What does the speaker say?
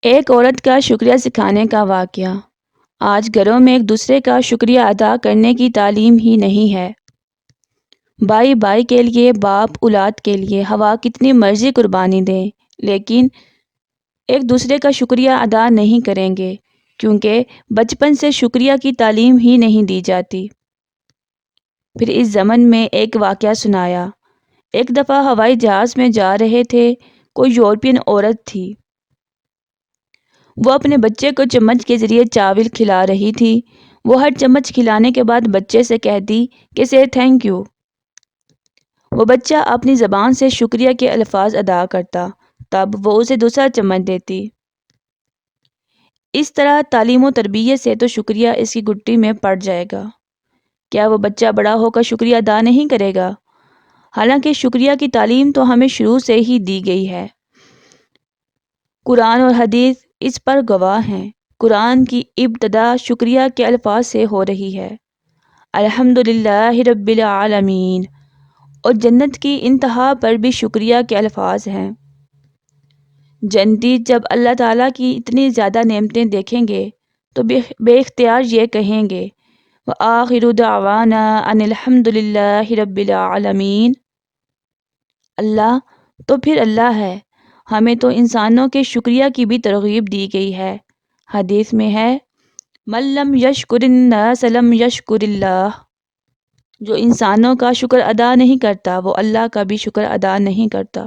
ایک عورت کا شکریہ سکھانے کا واقعہ۔ آج گھروں میں ایک دوسرے کا شکریہ ادا کرنے کی تعلیم ہی نہیں ہے۔ بھائی بھائی کے لیے، باپ اولاد کے لیے ہوا کتنی مرضی قربانی دیں، لیکن ایک دوسرے کا شکریہ ادا نہیں کریں گے کیونکہ بچپن سے شکریہ کی تعلیم ہی نہیں دی جاتی۔ پھر اس ضمن میں ایک واقعہ سنایا۔ ایک دفعہ ہوائی جہاز میں جا رہے تھے، کوئی یورپین عورت تھی۔ وہ اپنے بچے کو چمچ کے ذریعے چاول کھلا رہی تھی۔ وہ ہر چمچ کھلانے کے بعد بچے سے کہتی کہ سے تھینک یو۔ وہ بچہ اپنی زبان سے شکریہ کے الفاظ ادا کرتا، تب وہ اسے دوسرا چمچ دیتی۔ اس طرح تعلیم و تربیت سے تو شکریہ اس کی گٹی میں پڑ جائے گا۔ کیا وہ بچہ بڑا ہو کر شکریہ ادا نہیں کرے گا؟ حالانکہ شکریہ کی تعلیم تو ہمیں شروع سے ہی دی گئی ہے۔ قرآن اور حدیث اس پر گواہ ہیں۔ قرآن کی ابتدا شکریہ کے الفاظ سے ہو رہی ہے، الحمدللہ رب العالمین، اور جنت کی انتہا پر بھی شکریہ کے الفاظ ہیں۔ جنتی جب اللہ تعالیٰ کی اتنی زیادہ نعمتیں دیکھیں گے تو بے اختیار یہ کہیں گے وآخر دعوانا ان الحمدللہ رب العالمین۔ اللہ تو پھر اللہ ہے۔ ہمیں تو انسانوں کے شکریہ کی بھی ترغیب دی گئی ہے۔ حدیث میں ہے من لم یشکر الناس لم یشکر اللہ۔ جو انسانوں کا شکر ادا نہیں کرتا وہ اللہ کا بھی شکر ادا نہیں کرتا۔